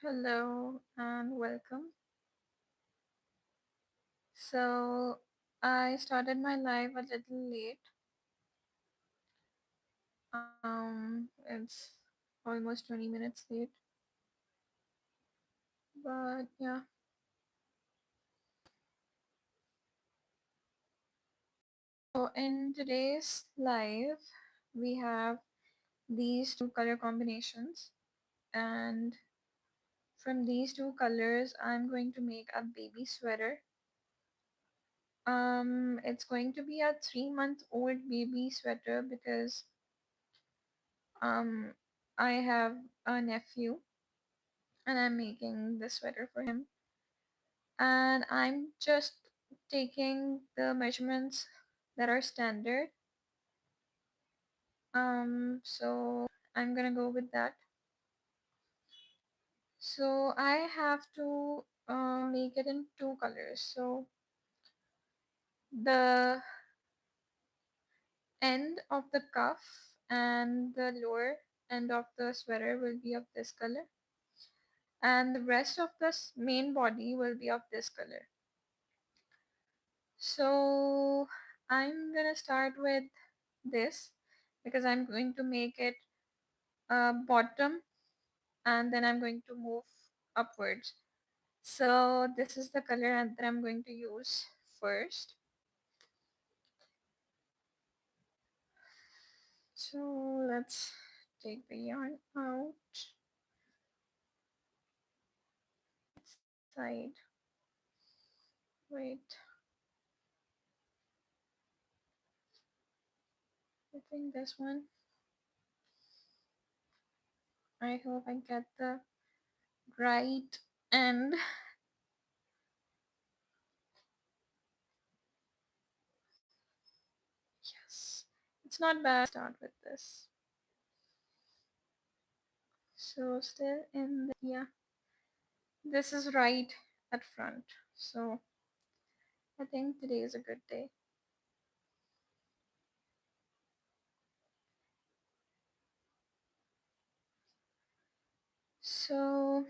Hello and welcome. So, I started my live a little late. It's almost 20 minutes late, but yeah. So, in today's live, we have these two color combinations, and from these two colors, I'm going to make a baby sweater. It's going to be a 3-month-old baby sweater because um I have a nephew and I'm making the sweater for him. And I'm just taking the measurements that are standard. So I'm gonna go with that. So I have to make it in two colors. So the end of the cuff and the lower end of the sweater will be of this color, and the rest of the main body will be of this color. So I'm gonna start with this because I'm going to make it bottom and then I'm going to move upwards. So this is the color that I'm going to use first. So let's take the yarn out. Side. Wait. I think this one. I hope I get the right end. Yes. It's not bad. Start with this. So still in the, yeah. This is right at front. So I think today is a good day. So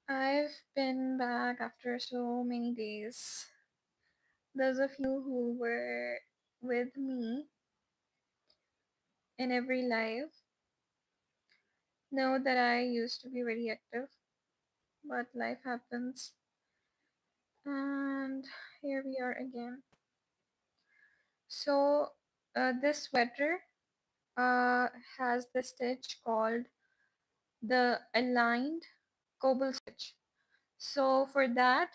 I've been back after so many days. Those of you who were with me in every live know that I used to be very active, but life happens. And here we are again. So this sweater uh, has the stitch called the aligned cobble stitch. So for that,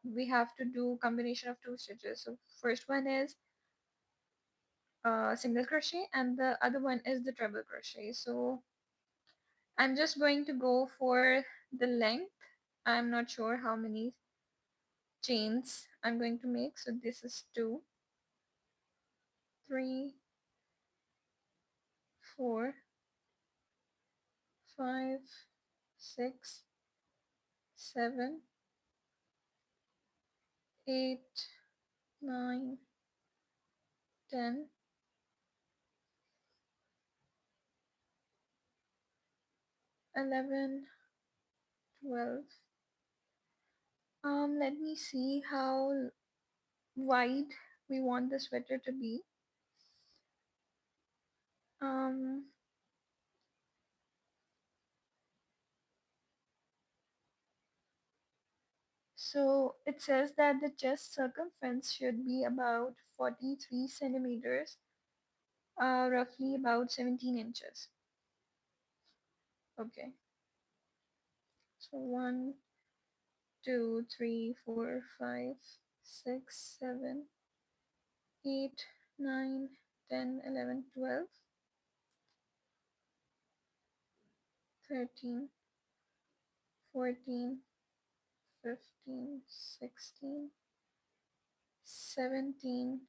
we have to do combination of two stitches. So first one is single crochet and the other one is the treble crochet. So I'm just going to go for the length. I'm not sure how many chains I'm going to make. So this is 2, 3, 4, 5, 6, 7, 8, 9, 10, 11, 12. Let me see how wide we want the sweater to be. Um, so it says that the chest circumference should be about 43 centimeters, roughly about 17 inches. Okay, so 1, 2, 3, 4, 5, 6, 7, 8, 9, 10, 11, 12, 13, 14, 15, 16, 17,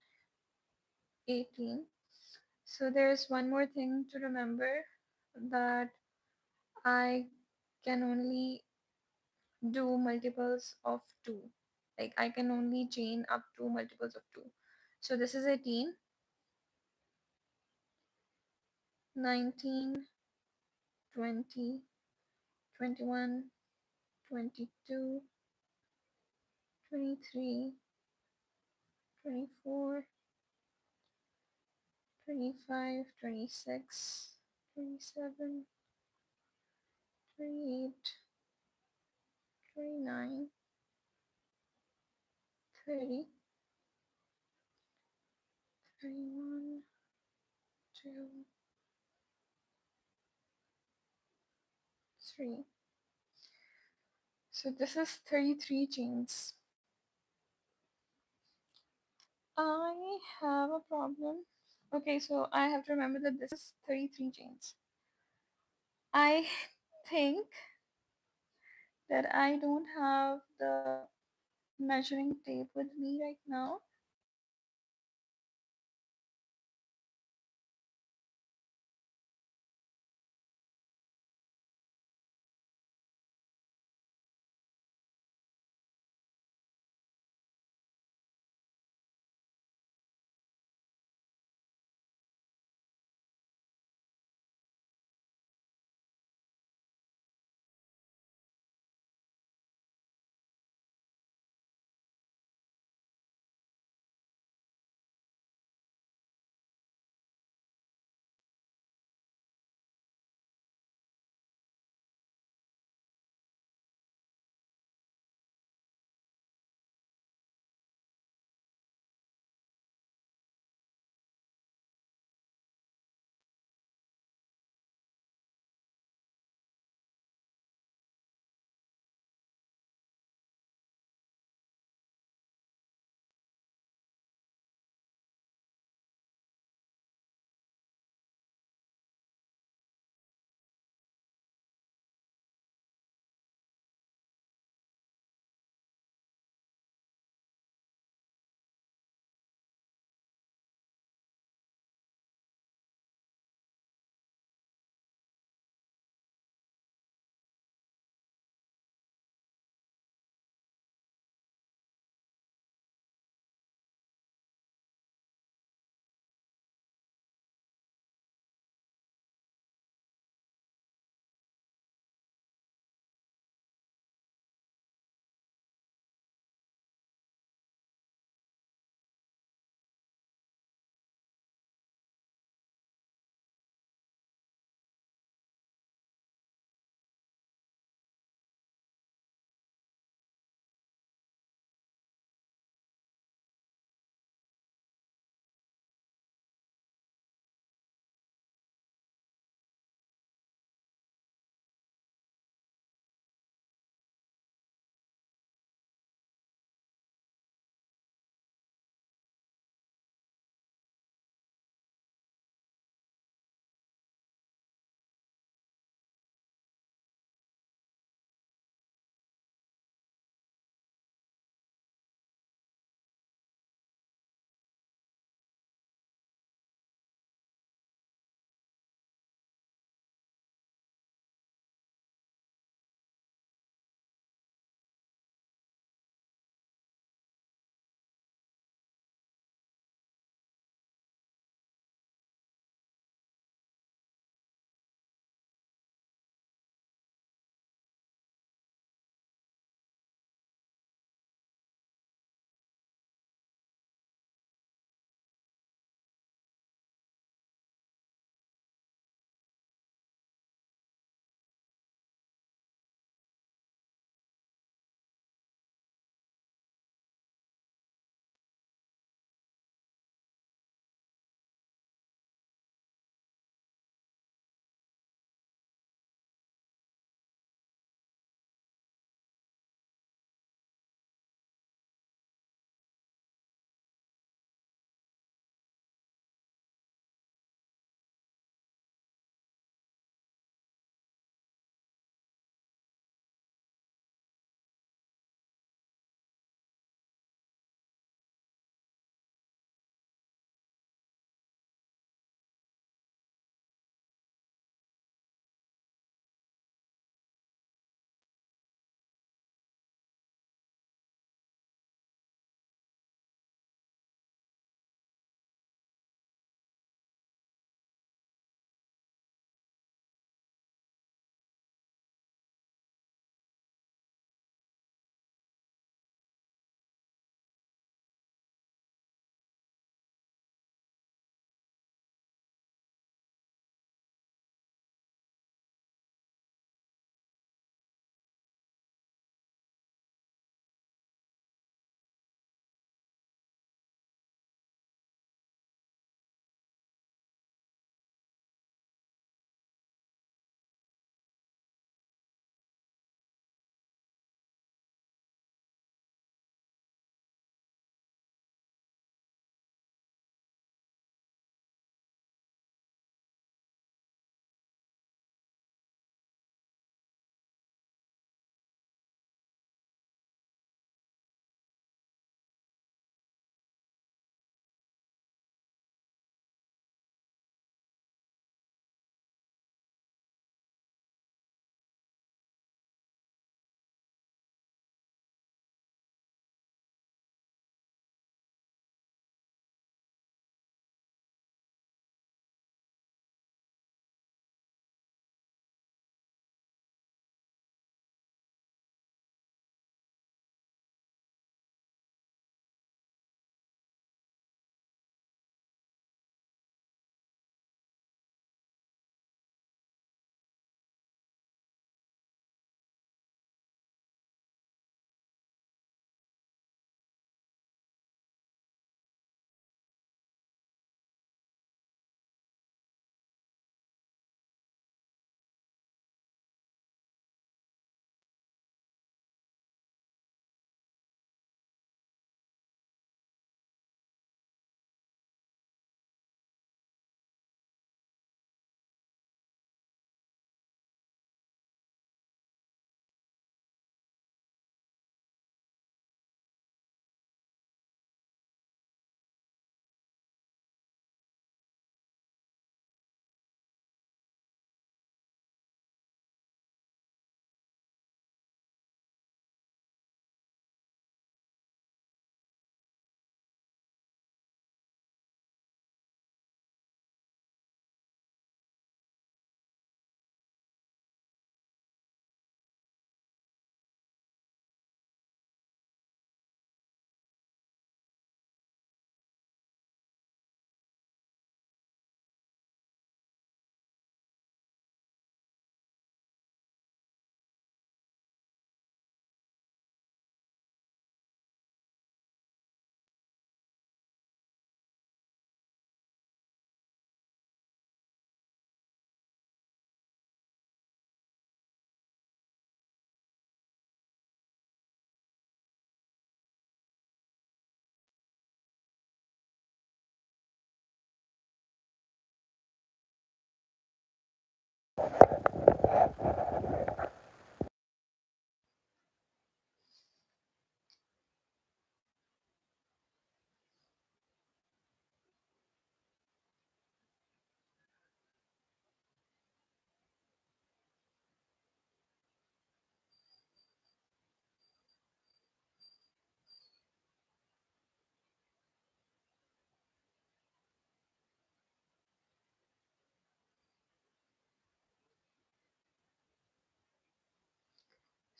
18. So there's one more thing to remember, that I can only do multiples of 2. Like I can only chain up to multiples of 2. So this is 18, 19, 20, 21, 22, 23, 24, 25, 26, 27, 28, 29, 30, 31, 2, 3. So this is 33 chains. I have a problem. Okay, so I have to remember that this is 33 chains. I think that I don't have the measuring tape with me right now.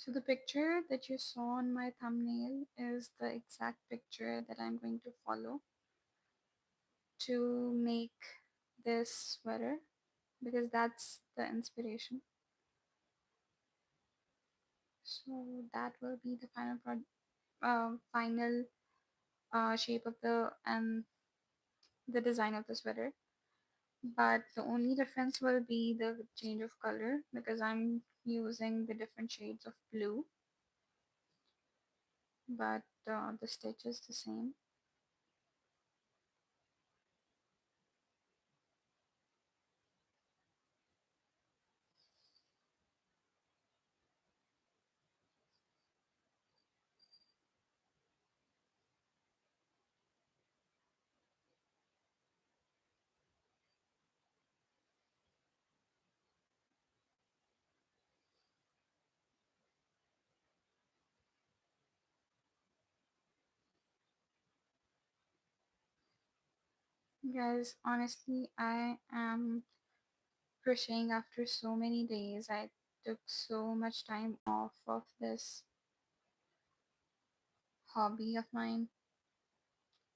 So the picture that you saw on my thumbnail is the exact picture that I'm going to follow to make this sweater because that's the inspiration. So that will be the final shape of the design of the sweater. But the only difference will be the change of color because I'm using the different shades of blue, but the stitch is the same. Guys, honestly, I am crocheting after so many days. I took so much time off of this hobby of mine,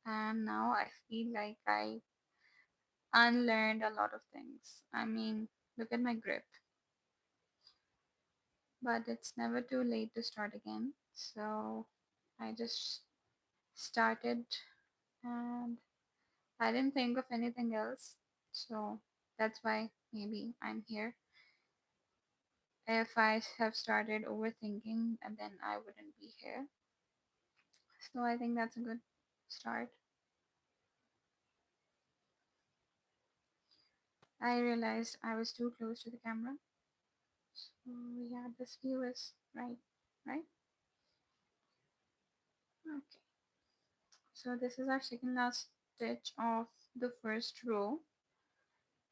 and now I feel like I unlearned a lot of things. I mean, look at my grip, but it's never too late to start again. So I just started and I didn't think of anything else. So that's why maybe I'm here. If I have started overthinking, and then I wouldn't be here. So I think that's a good start. I realized I was too close to the camera. So yeah, this view is right, right? Okay. So this is our second last stitch of the first row.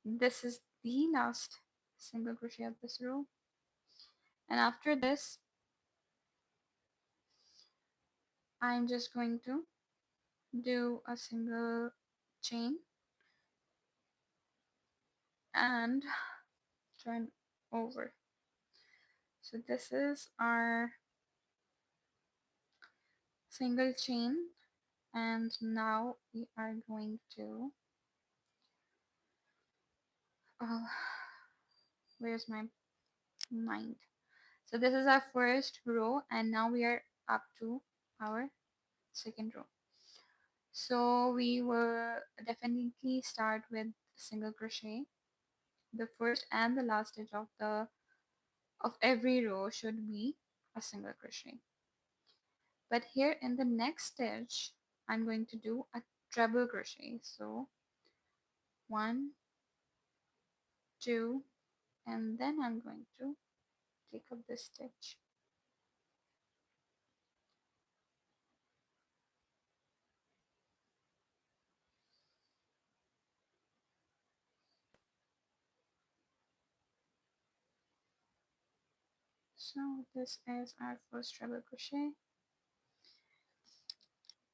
This is the last single crochet of this row. And after this, I'm just going to do a single chain and turn over. So this is our single chain, and now we are going to oh, where's my mind? So this is our first row, and now we are up to our second row. So we will definitely start with single crochet. The first and the last stitch of every row should be a single crochet. But here in the next stitch, I'm going to do a treble crochet. So one, two, and then I'm going to take up this stitch. So this is our first treble crochet,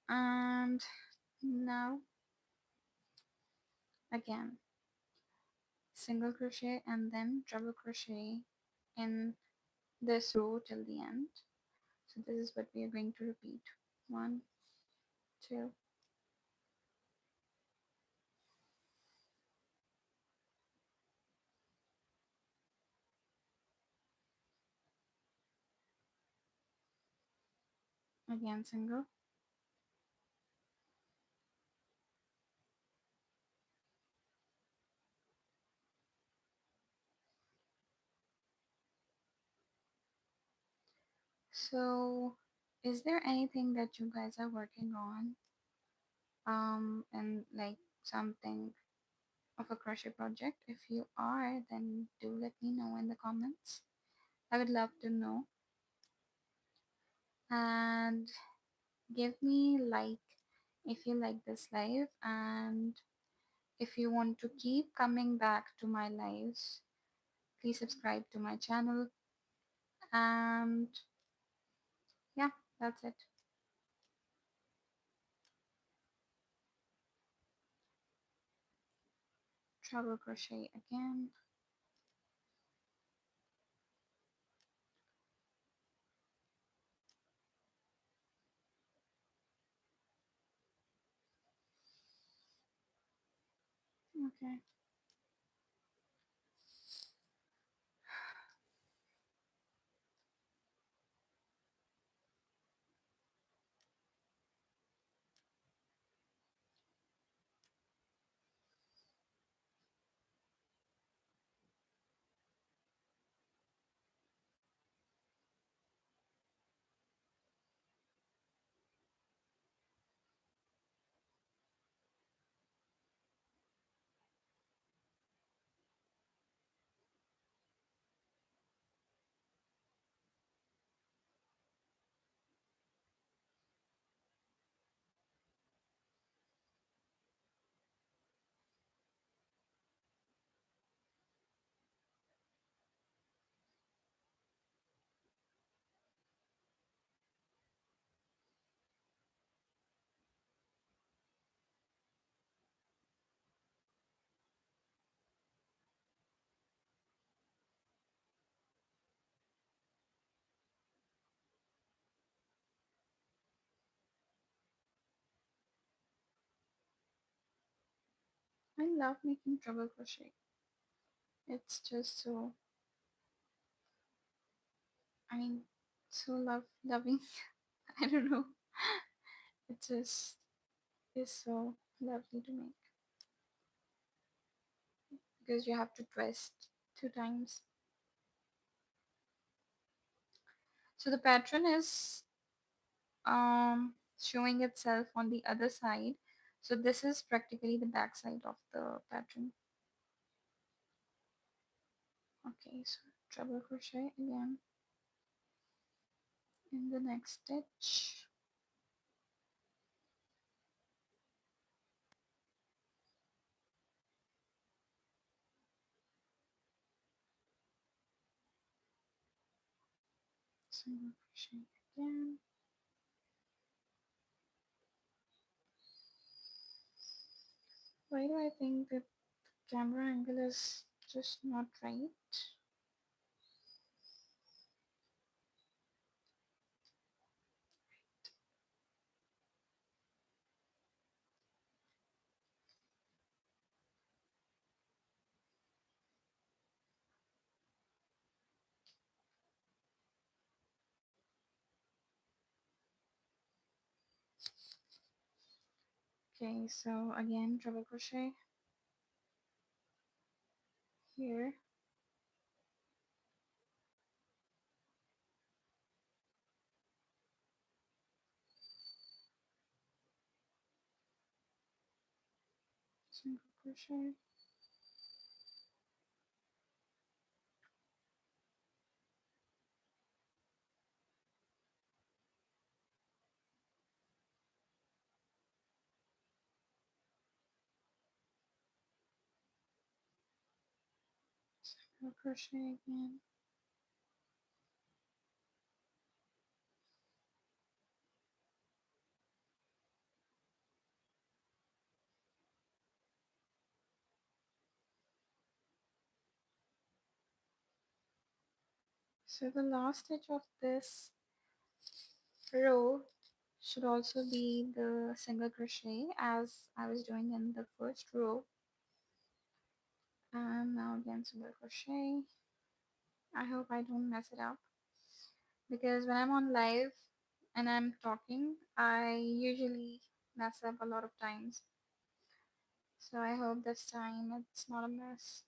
and now again single crochet and then treble crochet in this row till the end. So this is what we are going to repeat. One, two, again single, so is there anything that you guys are working on and like something of a crochet project? If you are, then do let me know in the comments. I would love to know. And give me like if you like this live, and if you want to keep coming back to my lives, please subscribe to my channel. And yeah, that's it. Treble crochet again, Okay. I love making treble crochet. It's just so, I mean, so loving. I don't know. It just is so lovely to make because you have to twist 2 times. So the pattern is showing itself on the other side. So this is practically the back side of the pattern. Okay, so treble crochet again in the next stitch. Single crochet again. Why do I think that the camera angle is just not right? Okay, so again treble crochet here. Single crochet. Single crochet again. So the last stitch of this row should also be the single crochet as I was doing in the first row. And now again single crochet. I hope I don't mess it up because when I'm on live and I'm talking, I usually mess up a lot of times. So I hope this time it's not a mess.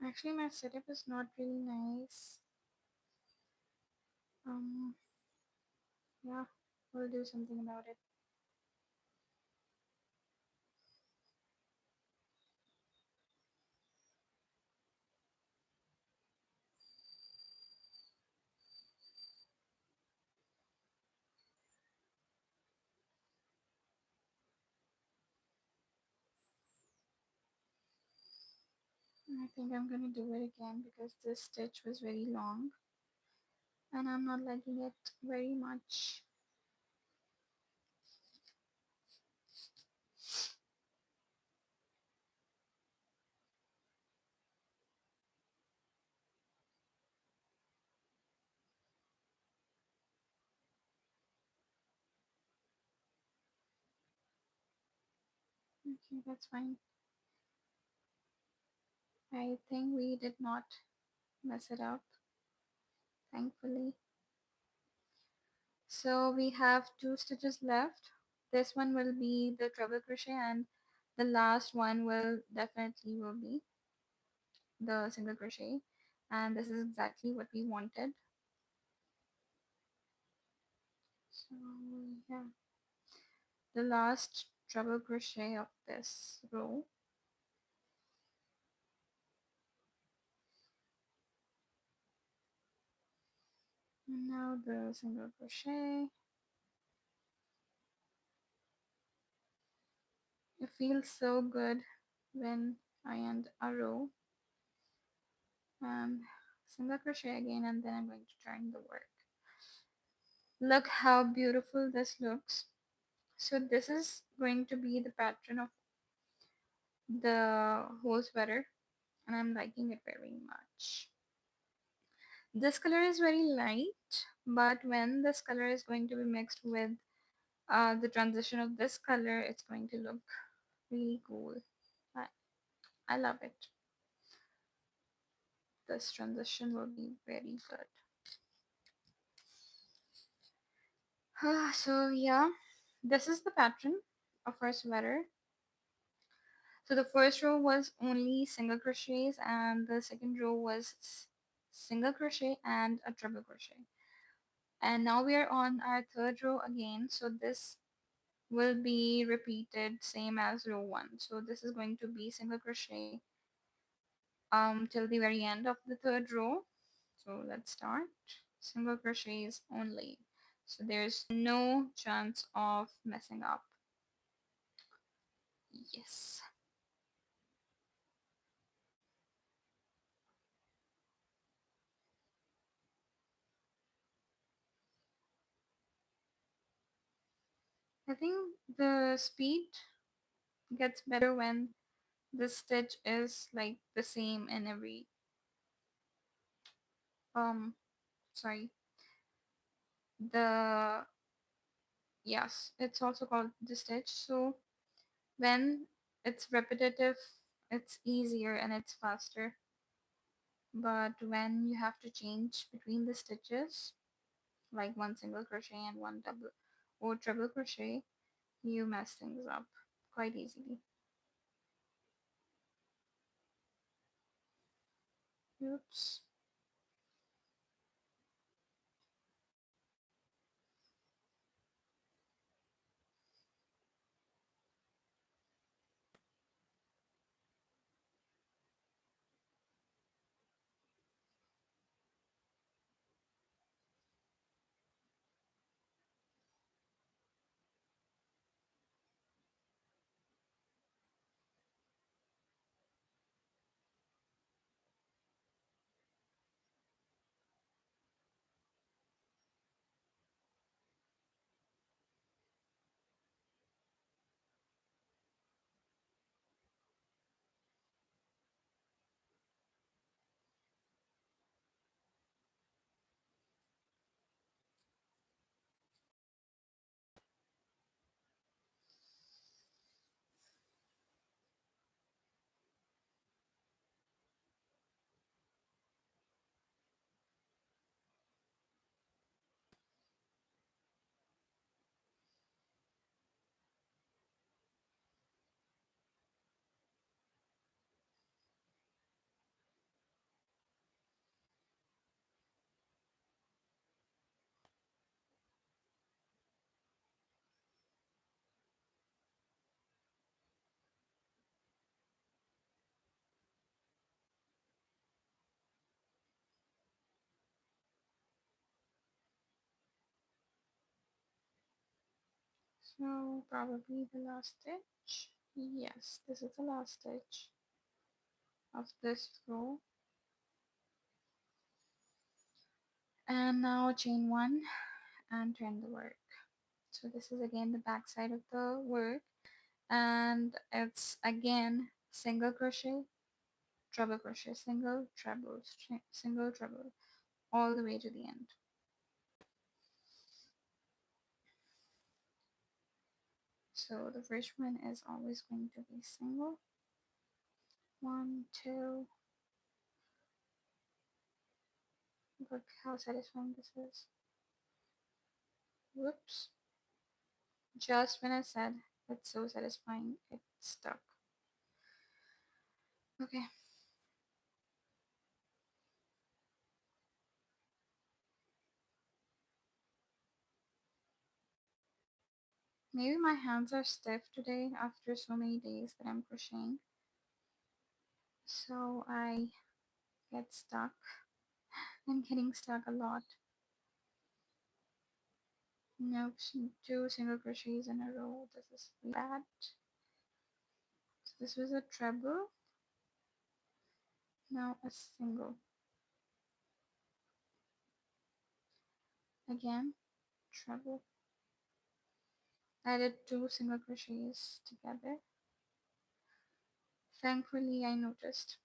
Actually, my setup is not really nice. Um, yeah, we'll do something about it. I think I'm gonna do it again because this stitch was very long. and I'm not liking it very much. Okay, that's fine. I think we did not mess it up, thankfully. So we have 2 stitches left. This one will be the treble crochet, and the last one will definitely will be the single crochet, and this is exactly what we wanted. So yeah, the last treble crochet of this row. And now the single crochet. It feels so good when I end a row, and single crochet again, and then I'm going to turn the work. Look how beautiful this looks. So this is going to be the pattern of the whole sweater, and I'm liking it very much. This color is very light, but when this color is going to be mixed with the transition of this color, it's going to look really cool. I, I love it. This transition will be very good. So yeah, this is the pattern of our sweater. So the first row was only single crochets, and the second row was single crochet and a treble crochet. And now we are on our third row again. So this will be repeated same as row 1. So this is going to be single crochet till the very end of the third row. So let's start. Single crochets only. So there's no chance of messing up. Yes. I think the speed gets better when the stitch is like the same in every um sorry, the yes, it's also called the stitch. So when it's repetitive, it's easier and it's faster. But when you have to change between the stitches, like one single crochet and one double or treble crochet, you mess things up quite easily. Oops. So probably the last stitch. Yes, this is the last stitch of this row. And now chain one and turn the work. So this is again the back side of the work, and it's again single crochet, treble crochet, single, treble, single, treble, all the way to the end. So the first one is always going to be single. One, two. Look how satisfying this is. Whoops. Just when I said it's so satisfying, it stuck. Okay. Maybe my hands are stiff today after so many days that I'm crocheting. So I get stuck. I'm getting stuck a lot. Nope, two single crochets in a row. This is bad. So this was a treble. Now a single. Again, treble. I did two single crochets together. Thankfully, I noticed.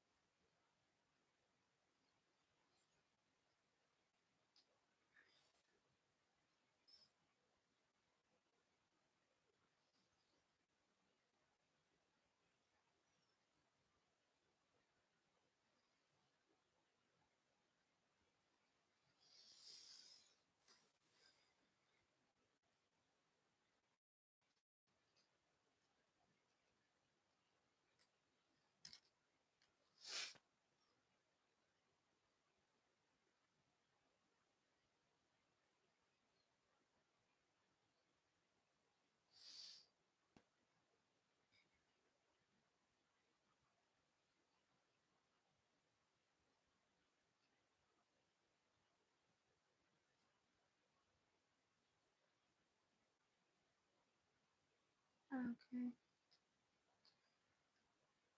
Okay.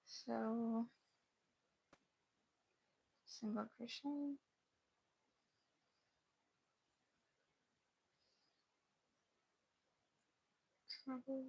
So single crochet, treble,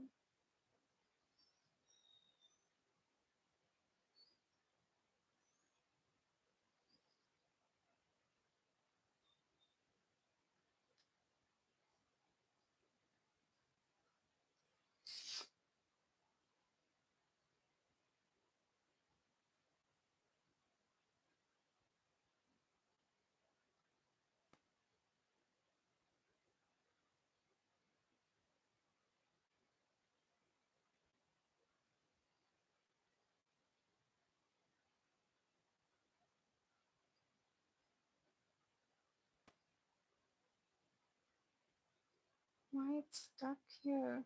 why it's stuck here?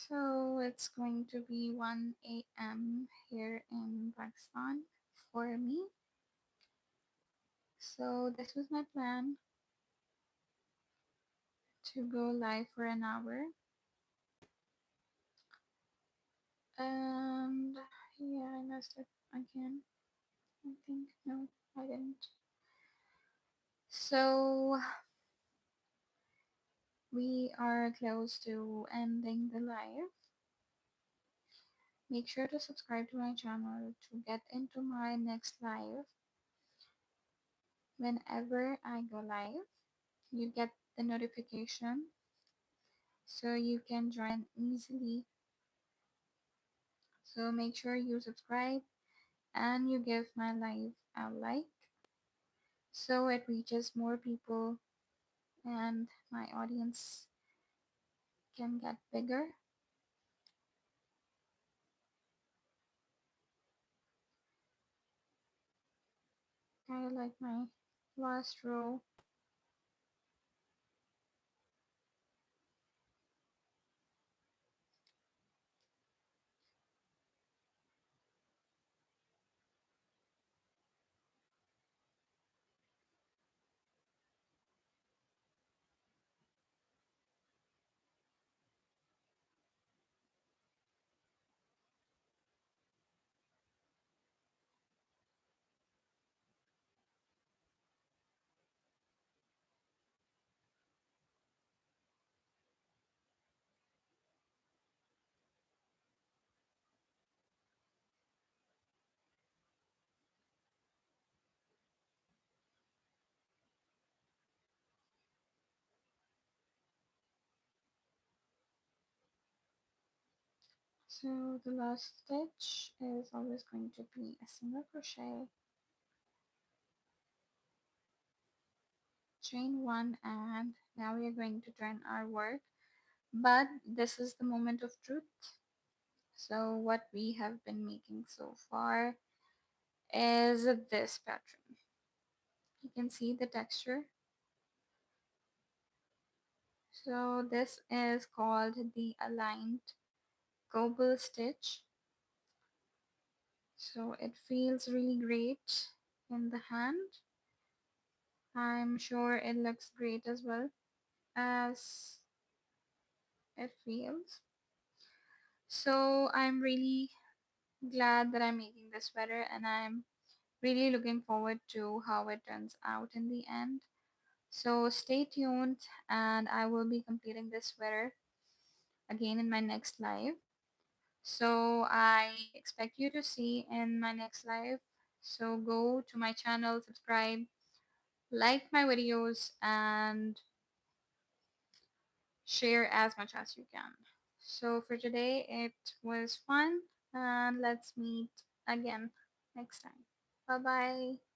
So it's going to be 1 a.m. here in Pakistan for me. So this was my plan to go live for an hour. And yeah, I messed it again. I think no, I didn't. So we are close to ending the live. Make sure to subscribe to my channel to get into my next live whenever I go live. You get the notification so you can join easily. So make sure you subscribe and you give my live a like so it reaches more people and my audience can get bigger. Kind of like my last row. So the last stitch is always going to be a single crochet, chain one, and now we are going to turn our work. But this is the moment of truth. So what we have been making so far is this pattern. You can see the texture. So this is called the aligned cobble stitch. So it feels really great in the hand. I'm sure it looks great as well as it feels. So I'm really glad that I'm making this sweater and I'm really looking forward to how it turns out in the end. So stay tuned and I will be completing this sweater again in my next live. So I expect you to see in my next live. So go to my channel, subscribe, like my videos, and share as much as you can. So for today, it was fun, and let's meet again next time. Bye bye.